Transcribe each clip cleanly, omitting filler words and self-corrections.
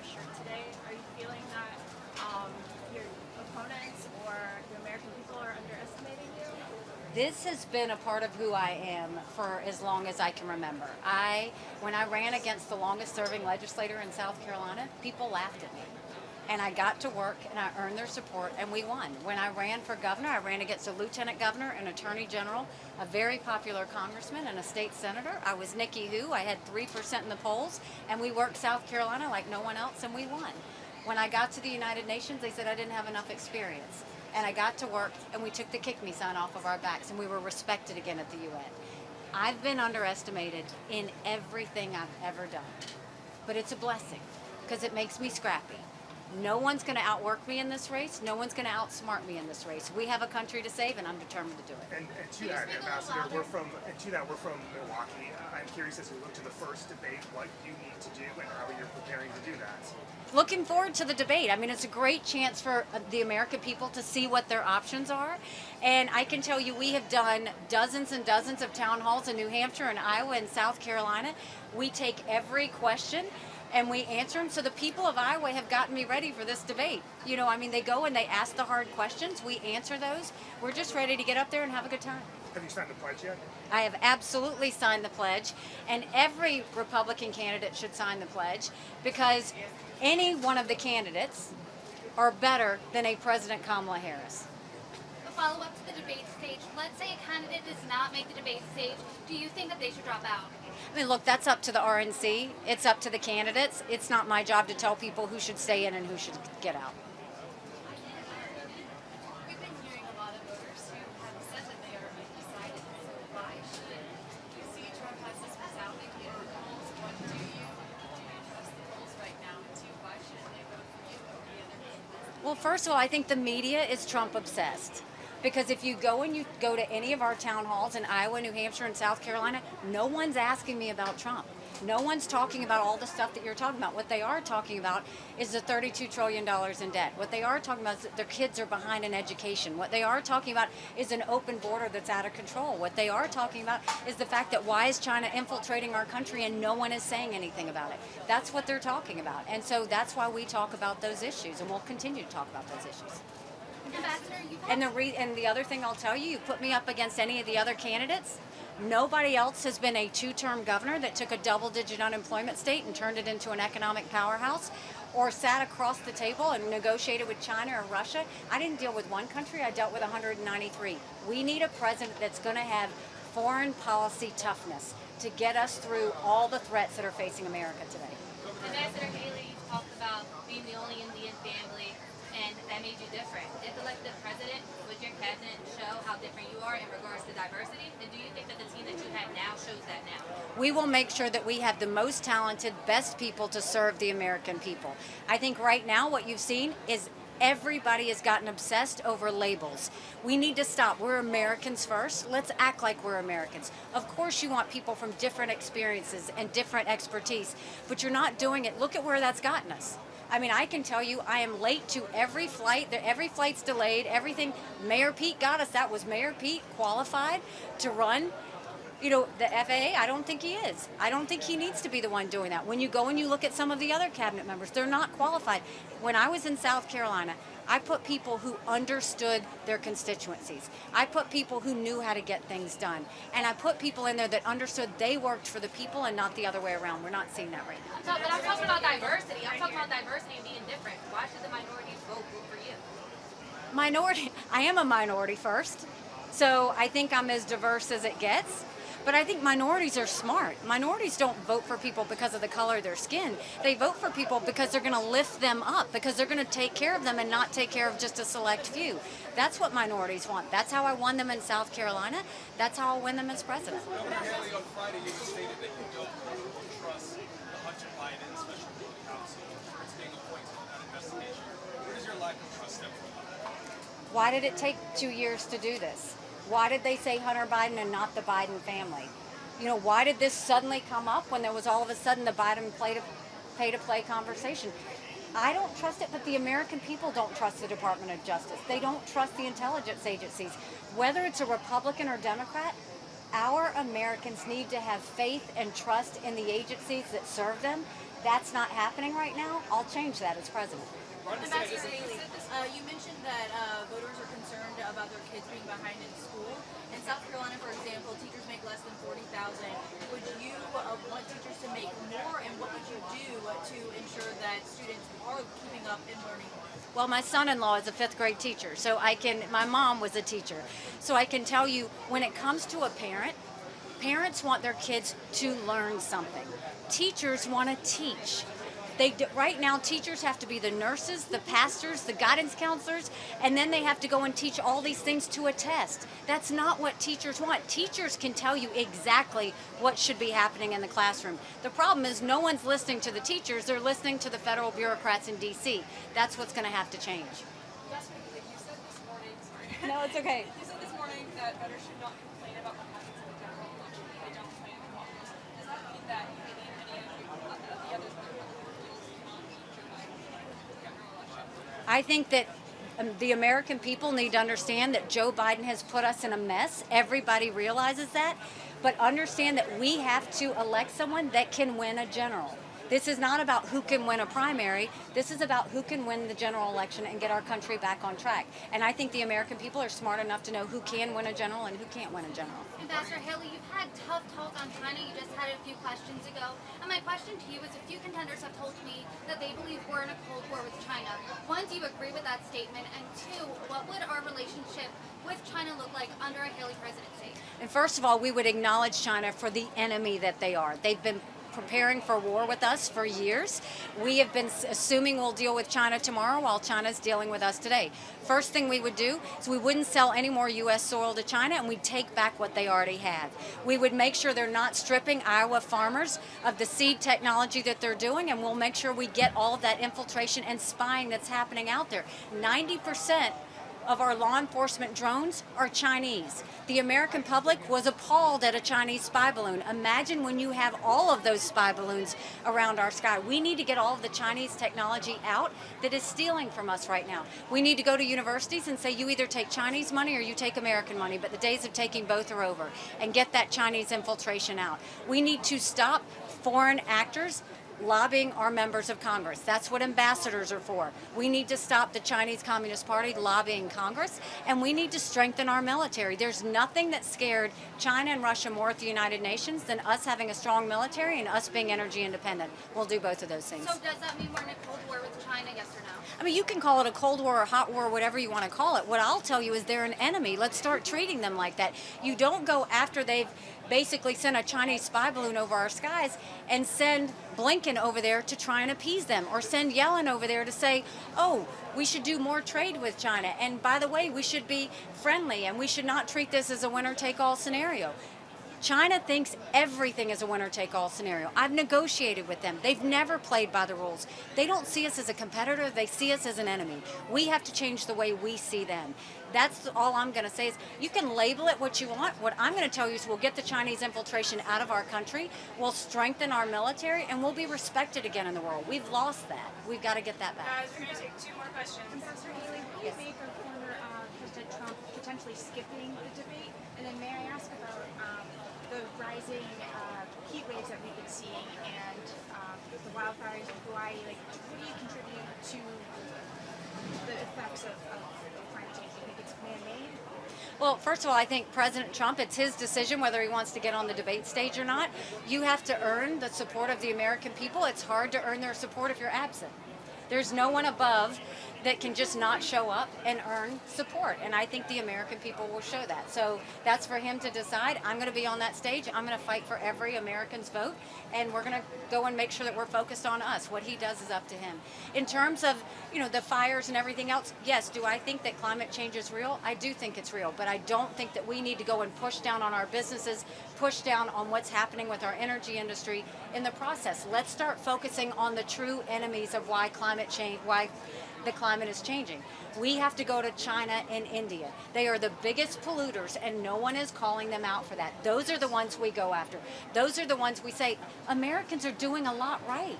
your shirt today. Are you feeling that your opponents or the American people are underestimating you? This has been a part of who I am for as long as I can remember. When I ran against the longest serving legislator in South Carolina, people laughed at me. And I got to work and I earned their support and we won. When I ran for governor, I ran against a lieutenant governor, an attorney general, a very popular congressman, and a state senator. I was Nikki Who. I had 3% in the polls, and we worked South Carolina like no one else, and we won. When I got to the United Nations, they said I didn't have enough experience. And I got to work, and we took the kick me sign off of our backs, and we were respected again at the UN. I've been underestimated in everything I've ever done. But it's a blessing, because it makes me scrappy. No one's going to outwork me in this race. No one's going to outsmart me in this race. We have a country to save, and I'm determined to do it. And to that, Ambassador, we're from Milwaukee. I'm curious, as we look to the first debate, what you need to do and how you're preparing to do that. Looking forward to the debate. I mean, it's a great chance for the American people to see what their options are. And I can tell you, we have done dozens and dozens of town halls in New Hampshire and Iowa and South Carolina. We take every question and we answer them. So the people of Iowa have gotten me ready for this debate. You know, I mean, they go and they ask the hard questions. We answer those. We're just ready to get up there and have a good time. Have you signed the pledge yet? I have absolutely signed the pledge, and every Republican candidate should sign the pledge, because any one of the candidates are better than a President Kamala Harris. A follow-up to the debate stage. Let's say a candidate does not make the debate stage. Do you think that they should drop out? I mean, look, that's up to the RNC. It's up to the candidates. It's not my job to tell people who should stay in and who should get out. We've been hearing a lot of voters who have said that they are undecided. So why should you see Trump has this resounding hit in the polls? One, do you trust the polls right now? And two, why shouldn't they vote for you over the other candidates? Well, first of all, I think the media is Trump obsessed. Because if you go to any of our town halls in Iowa, New Hampshire, and South Carolina, no one's asking me about Trump. No one's talking about all the stuff that you're talking about. What they are talking about is the $32 trillion in debt. What they are talking about is that their kids are behind in education. What they are talking about is an open border that's out of control. What they are talking about is the fact that why is China infiltrating our country and no one is saying anything about it. That's what they're talking about. And so that's why we talk about those issues, and we'll continue to talk about those issues. And the other thing I'll tell you, you put me up against any of the other candidates, nobody else has been a two-term governor that took a double-digit unemployment state and turned it into an economic powerhouse, or sat across the table and negotiated with China or Russia. I didn't deal with one country, I dealt with 193. We need a president that's going to have foreign policy toughness to get us through all the threats that are facing America today. Ambassador Haley talked about being the only Indian family, and that made you different. If elected president, would your cabinet show how different you are in regards to diversity? And do you think that the team that you have now shows that now? We will make sure that we have the most talented, best people to serve the American people. I think right now what you've seen is everybody has gotten obsessed over labels. We need to stop. We're Americans first. Let's act like we're Americans. Of course you want people from different experiences and different expertise, but you're not doing it. Look at where that's gotten us. I mean, I can tell you I am late to every flight. Every flight's delayed, everything. Mayor Pete got us. That was Mayor Pete qualified to run, you know, the FAA. I don't think he is. I don't think he needs to be the one doing that. When you go and you look at some of the other cabinet members, they're not qualified. When I was in South Carolina, I put people who understood their constituencies. I put people who knew how to get things done. And I put people in there that understood they worked for the people and not the other way around. We're not seeing that right now. But I'm talking about diversity. I'm talking about diversity and being different. Why should the minorities vote for you? I am a minority first. So I think I'm as diverse as it gets. But I think minorities are smart. Minorities don't vote for people because of the color of their skin. They vote for people because they're going to lift them up, because they're going to take care of them and not take care of just a select few. That's what minorities want. That's how I won them in South Carolina. That's how I'll win them as president. Governor Haley, on Friday, you stated that you don't trust the Hunter Biden Special Legal Counsel for its being appointed in that investigation. Where does your lack of trust stem from? Why did it take 2 years to do this? Why did they say Hunter Biden and not the Biden family? You know, why did this suddenly come up when there was all of a sudden the Biden pay-to-play conversation? I don't trust it, but the American people don't trust the Department of Justice. They don't trust the intelligence agencies. Whether it's a Republican or Democrat, our Americans need to have faith and trust in the agencies that serve them. that's not happening right now, I'll change that as president. Ambassador Haley, you mentioned that voters are concerned about their kids being behind in school. In South Carolina, for example, teachers make less than $40,000. Would you want teachers to make more, and what would you do to ensure that students are keeping up and learning more? Well, my son-in-law is a 5th grade teacher, so my mom was a teacher. So I can tell you, when it comes to a parent, parents want their kids to learn something. Teachers want to teach. Right now, teachers have to be the nurses, the pastors, the guidance counselors, and then they have to go and teach all these things to a test. That's not what teachers want. Teachers can tell you exactly what should be happening in the classroom. The problem is no one's listening to the teachers, they're listening to the federal bureaucrats in D.C. That's what's going to have to change. Ambassador Haley, you said this morning, sorry. No, it's okay. You said this morning that voters should not complain about what happens in the general election if they don't plan to caucus. Does that mean that you believe any of the others that are I think that the American people need to understand that Joe Biden has put us in a mess. Everybody realizes that. But understand that we have to elect someone that can win a general. This is not about who can win a primary. This is about who can win the general election and get our country back on track. And I think the American people are smart enough to know who can win a general and who can't win a general. Ambassador Haley, you've had tough talk on China. You just had it a few questions ago. And my question to you is, a few contenders have told me that they believe we're in a Cold War with China. One, do you agree with that statement? And two, what would our relationship with China look like under a Haley presidency? And first of all, we would acknowledge China for the enemy that they are. They've been preparing for war with us for years. We have been assuming we'll deal with China tomorrow while China's dealing with us today. First thing we would do is we wouldn't sell any more U.S. soil to China, and we'd take back what they already have. We would make sure they're not stripping Iowa farmers of the seed technology that they're doing, and we'll make sure we get all of that infiltration and spying that's happening out there. 90% of our law enforcement drones are Chinese. The American public was appalled at a Chinese spy balloon. Imagine when you have all of those spy balloons around our sky. We need to get all of the Chinese technology out that is stealing from us right now. We need to go to universities and say, you either take Chinese money or you take American money, but the days of taking both are over, and get that Chinese infiltration out. We need to stop foreign actors lobbying our members of Congress. That's what ambassadors are for. We need to stop the Chinese Communist Party lobbying Congress, and we need to strengthen our military. There's nothing that scared China and Russia more at the United Nations than us having a strong military and us being energy independent. We'll do both of those things. So does that mean we're in a Cold War with China, yes or no? I mean, you can call it a Cold War or hot war, whatever you want to call it. What I'll tell you is they're an enemy. Let's start treating them like that. You don't go after they've basically sent a Chinese spy balloon over our skies and send Blinken over there to try and appease them, or send Yellen over there to say, oh, we should do more trade with China. And by the way, we should be friendly, and we should not treat this as a winner-take-all scenario. China thinks everything is a winner-take-all scenario. I've negotiated with them. They've never played by the rules. They don't see us as a competitor. They see us as an enemy. We have to change the way we see them. That's all I'm going to say is you can label it what you want. What I'm going to tell you is we'll get the Chinese infiltration out of our country, we'll strengthen our military, and we'll be respected again in the world. We've lost that. We've got to get that back. Guys, we're going to take two more questions. Ambassador Haley, what do you make of former President Trump potentially skipping the debate? And then may I ask about the rising heat waves that we've been seeing and the wildfires in Hawaii? Like, what do you contribute to the effects of climate change? Do you think it's man-made? Well, first of all, I think President Trump, it's his decision whether he wants to get on the debate stage or not. You have to earn the support of the American people. It's hard to earn their support if you're absent. There's no one above that can just not show up and earn support. And I think the American people will show that. So that's for him to decide. I'm going to be on that stage. I'm going to fight for every American's vote. And we're going to go and make sure that we're focused on us. What he does is up to him. In terms of, the fires and everything else, yes, do I think that climate change is real? I do think it's real. But I don't think that we need to go and push down on our businesses, push down on what's happening with our energy industry in the process. Let's start focusing on the true enemies of why the climate is changing. We have to go to China and India. They are the biggest polluters, and no one is calling them out for that. Those are the ones we go after. Those are the ones we say, Americans are doing a lot right.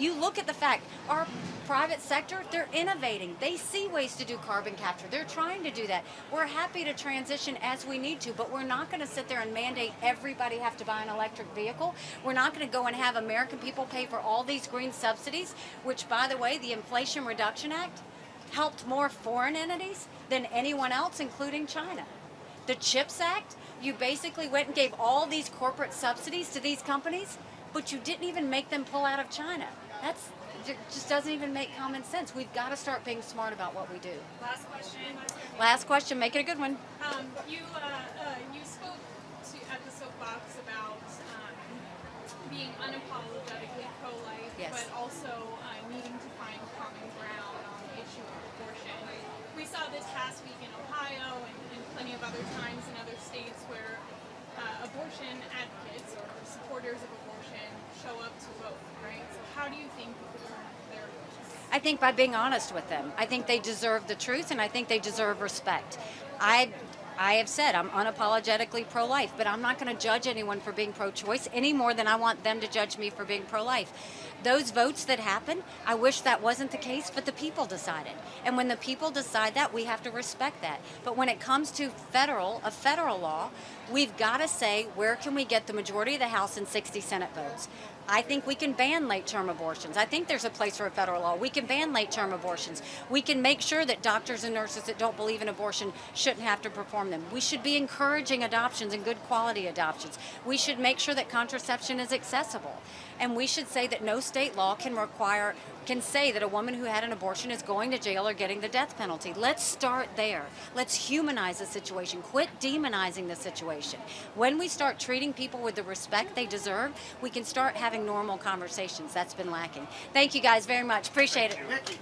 You look at the fact, our private sector, they're innovating. They see ways to do carbon capture. They're trying to do that. We're happy to transition as we need to, but we're not going to sit there and mandate everybody have to buy an electric vehicle. We're not going to go and have American people pay for all these green subsidies, which, by the way, the Inflation Reduction Act helped more foreign entities than anyone else, including China. The CHIPS Act, you basically went and gave all these corporate subsidies to these companies, but you didn't even make them pull out of China. It just doesn't even make common sense. We've got to start being smart about what we do. Last question. Last question, make it a good one. You spoke at the soapbox about being unapologetically pro-life, Yes. but also needing to find common ground on the issue of abortion. We saw this past week in Ohio and plenty of other times in other states where abortion advocates or supporters of abortion show up to vote, right? So how do you think people turn up their voice? I think by being honest with them. I think they deserve the truth, and I think they deserve respect. I have said I'm unapologetically pro-life, but I'm not going to judge anyone for being pro-choice any more than I want them to judge me for being pro-life. Those votes that happen, I wish that wasn't the case, but the people decided. And when the people decide that, we have to respect that. But when it comes to a federal law, we've got to say, where can we get the majority of the House and 60 Senate votes? I think we can ban late-term abortions. I think there's a place for a federal law. We can ban late-term abortions. We can make sure that doctors and nurses that don't believe in abortion shouldn't have to perform them. We should be encouraging adoptions and good quality adoptions. We should make sure that contraception is accessible. And we should say that no state law can say that a woman who had an abortion is going to jail or getting the death penalty. Let's start there. Let's humanize the situation. Quit demonizing the situation. When we start treating people with the respect they deserve, we can start having normal conversations. That's been lacking. Thank you guys very much. Appreciate it. Nikki.